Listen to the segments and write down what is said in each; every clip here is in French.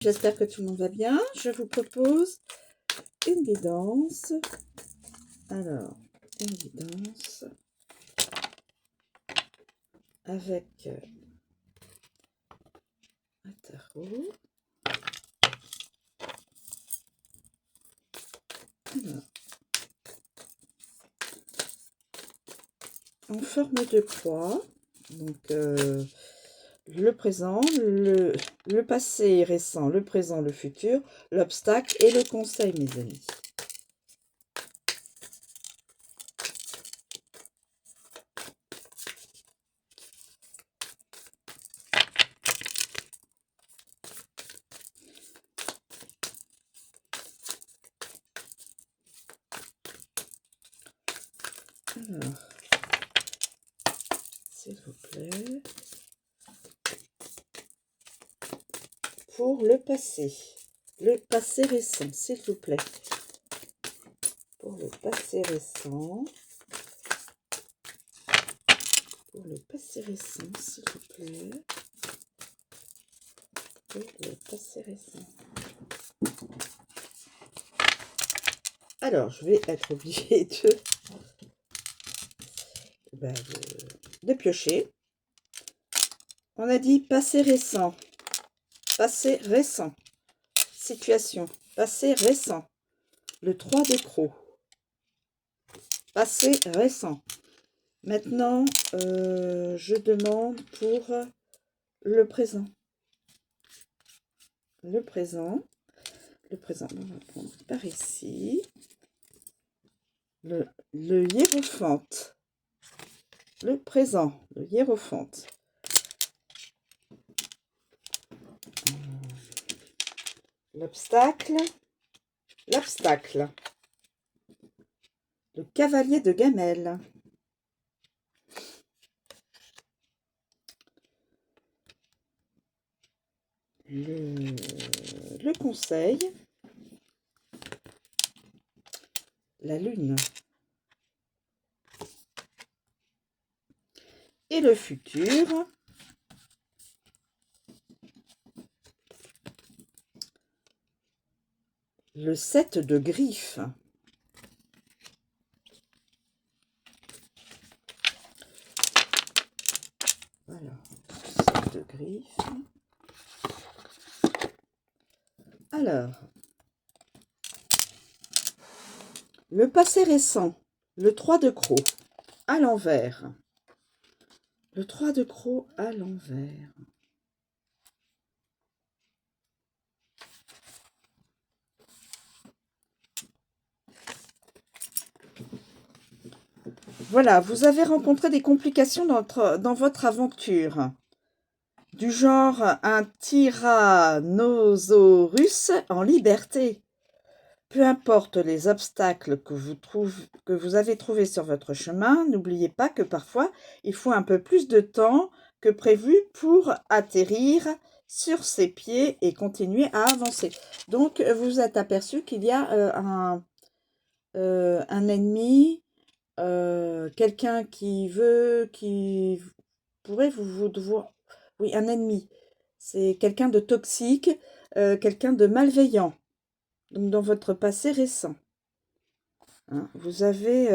J'espère que tout le monde va bien. Je vous propose une guidance. Alors, une guidance avec un tarot. Alors, en forme de croix. Donc, le présent, le passé récent, le présent, le futur, l'obstacle et le conseil, mes amis. Alors, s'il vous plaît. Pour le passé récent, s'il vous plaît. Pour le passé récent. Pour le passé récent, s'il vous plaît. Pour le passé récent. Alors, je vais être obligée de piocher. On a dit passé récent. Passé récent. Situation. Passé récent. Le 3 de crocs. Passé récent. Maintenant, je demande pour le présent. Le présent. Le présent, on va prendre par ici. Le hiérophante. Le présent, le hiérophante. L'obstacle. L'obstacle. Le cavalier de gamelle. Le conseil. La lune. Et le futur. Le 7 de griffes. Voilà, 7 de griffes. Alors, le passé récent, le 3 de crocs à l'envers. Le 3 de crocs à l'envers. Voilà, vous avez rencontré des complications dans votre aventure. Du genre un tyrannosaurus en liberté. Peu importe les obstacles que vous avez trouvés sur votre chemin, n'oubliez pas que parfois, il faut un peu plus de temps que prévu pour atterrir sur ses pieds et continuer à avancer. Donc, vous êtes aperçu qu'il y a un ennemi, quelqu'un qui pourrait vous devoir... Oui, un ennemi. C'est quelqu'un de toxique, quelqu'un de malveillant. Donc, dans votre passé récent. Hein, vous avez...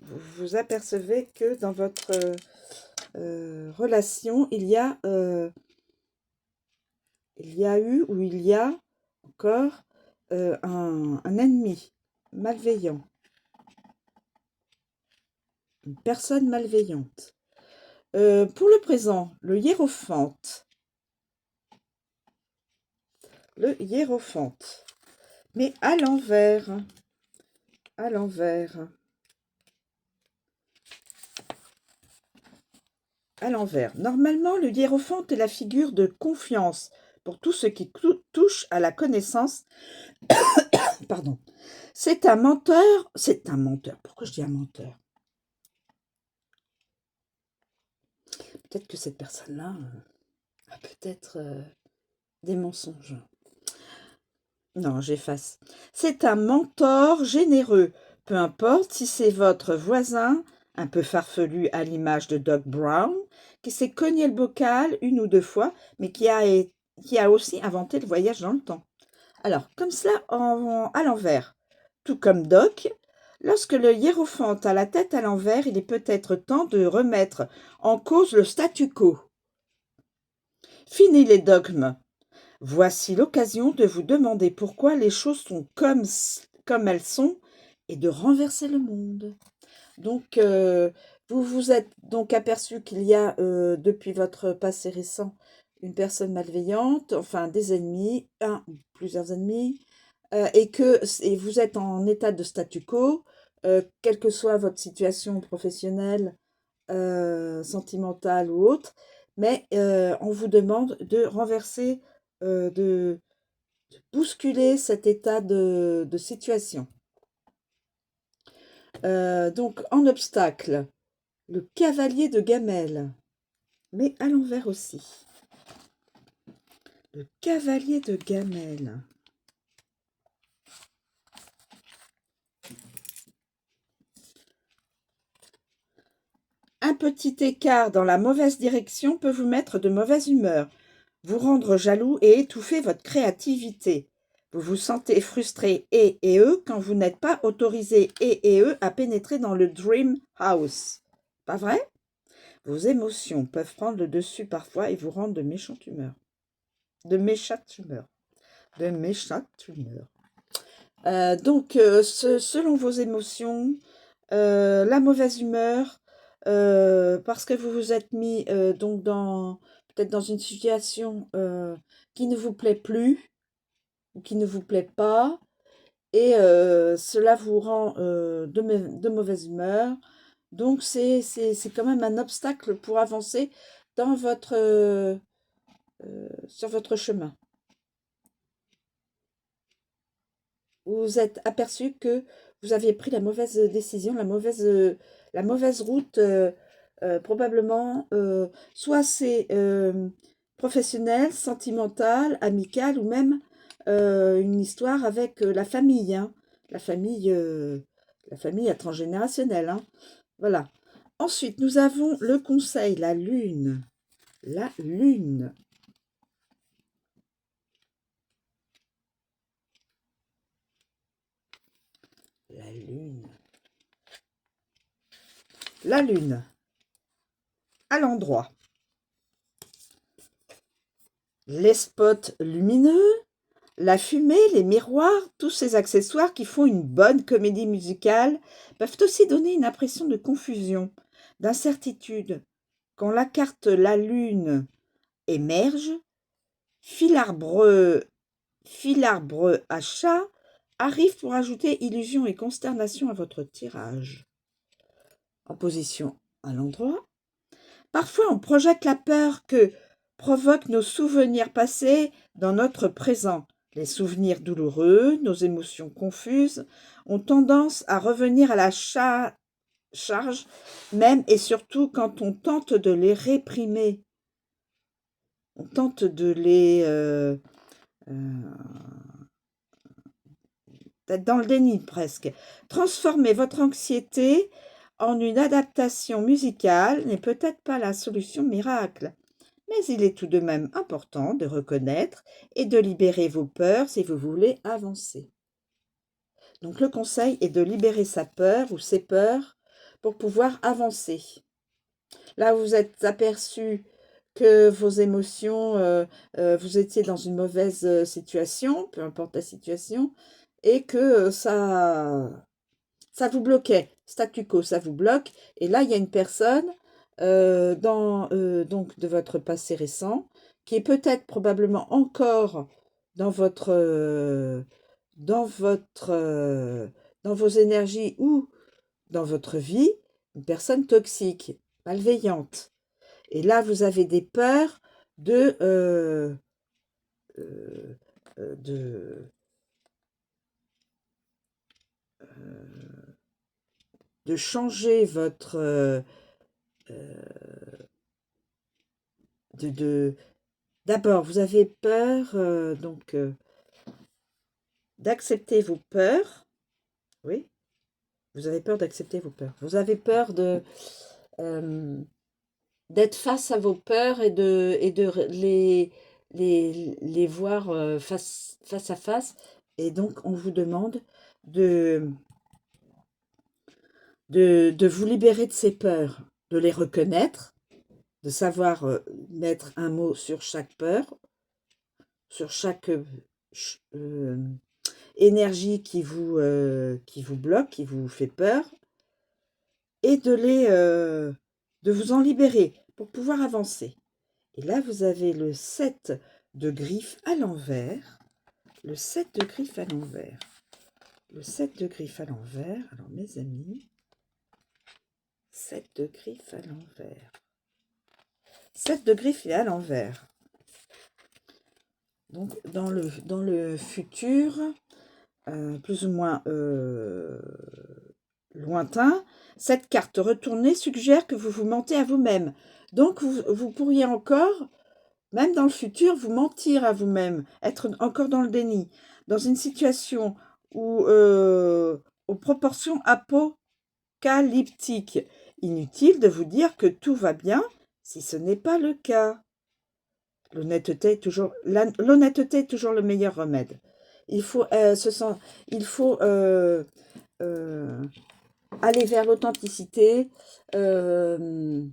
vous apercevez que dans votre relation, il y a eu ou il y a encore un ennemi malveillant. Une personne malveillante. Pour le présent, le hiérophante. Le hiérophante. Mais à l'envers. À l'envers. À l'envers. Normalement, le hiérophante est la figure de confiance pour tout ce qui touche à la connaissance. Pardon. C'est un menteur. C'est un menteur. Pourquoi je dis un menteur? Peut-être que cette personne-là a peut-être des mensonges. Non, j'efface. C'est un mentor généreux. Peu importe si c'est votre voisin, un peu farfelu à l'image de Doc Brown, qui s'est cogné le bocal une ou deux fois, mais qui a aussi inventé le voyage dans le temps. Alors, comme cela à l'envers. Tout comme Doc, lorsque le hiérophante a la tête à l'envers, il est peut-être temps de remettre en cause le statu quo. Fini les dogmes. Voici l'occasion de vous demander pourquoi les choses sont comme elles sont et de renverser le monde. Donc, vous vous êtes donc aperçu qu'il y a, depuis votre passé récent, une personne malveillante, enfin des ennemis, un ou plusieurs ennemis, et vous êtes en état de statu quo, quelle que soit votre situation professionnelle, sentimentale ou autre, mais on vous demande de renverser, de bousculer cet état de situation. Donc en obstacle, le cavalier de gamelle, mais à l'envers aussi. Le cavalier de gamelle. Un petit écart dans la mauvaise direction peut vous mettre de mauvaise humeur, vous rendre jaloux et étouffer votre créativité. Vous vous sentez frustré et eux quand vous n'êtes pas autorisé et eux à pénétrer dans le dream house. Pas vrai? Vos émotions peuvent prendre le dessus parfois et vous rendre de méchante humeur. De méchante humeur. De méchante humeur. Selon vos émotions, la mauvaise humeur, parce que vous vous êtes mis donc peut-être dans une situation qui ne vous plaît plus ou qui ne vous plaît pas, et cela vous rend de mauvaise humeur. Donc c'est quand même un obstacle pour avancer dans sur votre chemin. Vous vous êtes aperçu que vous aviez pris la mauvaise décision, la mauvaise route, probablement, soit c'est professionnel, sentimental, amical, ou même une histoire avec la famille, hein. La famille, la famille transgénérationnelle, hein. Voilà. Ensuite, nous avons le conseil, la lune. La lune. La lune. La lune. À l'endroit. Les spots lumineux, la fumée, les miroirs, tous ces accessoires qui font une bonne comédie musicale peuvent aussi donner une impression de confusion, d'incertitude. Quand la carte La Lune émerge, Filarbre à chat arrive pour ajouter illusion et consternation à votre tirage. En position à l'endroit, parfois on projette la peur que provoquent nos souvenirs passés dans notre présent. Les souvenirs douloureux, nos émotions confuses, ont tendance à revenir à la charge, même et surtout quand on tente de les réprimer. On tente de les... d'être dans le déni presque. Transformer votre anxiété en une adaptation musicale n'est peut-être pas la solution miracle, mais il est tout de même important de reconnaître et de libérer vos peurs si vous voulez avancer. Donc le conseil est de libérer sa peur ou ses peurs pour pouvoir avancer. Là, vous êtes aperçu que vos émotions, vous étiez dans une mauvaise situation, peu importe la situation, et que ça vous bloquait, statu quo, ça vous bloque. Et là, il y a une personne donc de votre passé récent qui est peut-être probablement encore dans dans vos énergies ou dans votre vie, une personne toxique, malveillante. Et là, vous avez des peurs de euh, de de changer votre de d'abord vous avez peur d'accepter vos peurs, oui, Vous avez peur d'accepter vos peurs. Vous avez peur d'être face à vos peurs et de les voir face à face. Et donc, on vous demande de, de vous libérer de ces peurs, de les reconnaître, de savoir mettre un mot sur chaque peur, sur chaque énergie qui vous bloque, qui vous fait peur, et de vous en libérer pour pouvoir avancer. Et là, vous avez le 7 de griffes à l'envers. Le 7 de griffes à l'envers. Le 7 de griffes à l'envers. Alors, mes amis, 7 de griffes à l'envers. 7 de griffes et à l'envers. Donc, dans le futur, plus ou moins lointain, cette carte retournée suggère que vous vous mentez à vous-même. Donc, vous pourriez encore, même dans le futur, vous mentir à vous-même, être encore dans le déni, dans une situation où, aux proportions apocalyptiques. Inutile de vous dire que tout va bien si ce n'est pas le cas. L'honnêteté est toujours le meilleur remède. Il faut, il faut aller vers l'authenticité. Le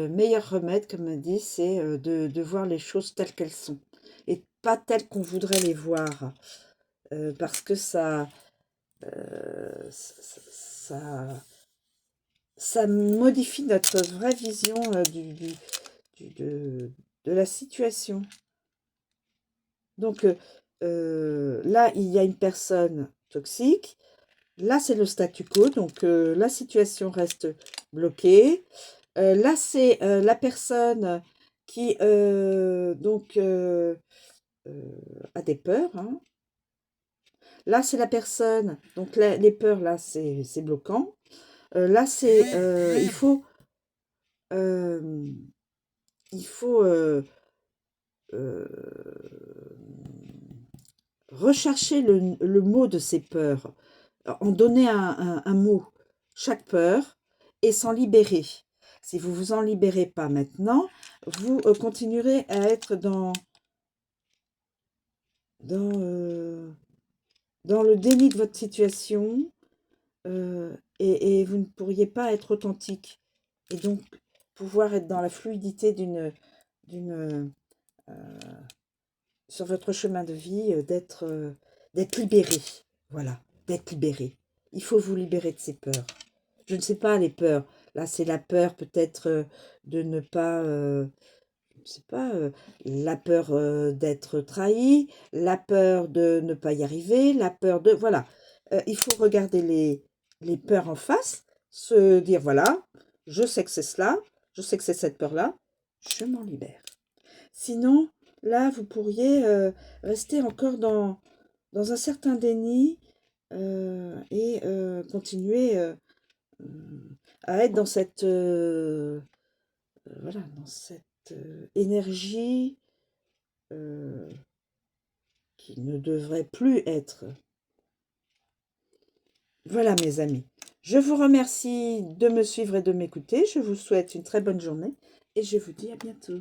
meilleur remède, comme on dit, c'est de voir les choses telles qu'elles sont et pas telles qu'on voudrait les voir. Parce que ça modifie notre vraie vision de la situation. Donc là, il y a une personne toxique. Là, c'est le statu quo. Donc la situation reste bloquée. Là, c'est la personne qui donc a des peurs. Hein. Là, c'est la personne. Donc les peurs, là, c'est bloquant. Là, c'est il faut rechercher le mot de ces peurs, en donner un mot, chaque peur, et s'en libérer. Si vous vous en libérez pas maintenant, vous continuerez à être dans le déni de votre situation, et vous ne pourriez pas être authentique. Et donc, pouvoir être dans la fluidité sur votre chemin de vie, d'être libéré. Voilà, d'être libéré. Il faut vous libérer de ces peurs. Je ne sais pas, les peurs. Là, c'est la peur peut-être de ne pas, je ne sais pas, la peur d'être trahi, la peur de ne pas y arriver, la peur de... Voilà. Il faut regarder les peurs en face, se dire, voilà, je sais que c'est cela, je sais que c'est cette peur-là, je m'en libère. Sinon, là, vous pourriez rester encore dans un certain déni et continuer à être dans cette, voilà, dans cette énergie qui ne devrait plus être. Voilà, mes amis. Je vous remercie de me suivre et de m'écouter. Je vous souhaite une très bonne journée et je vous dis à bientôt.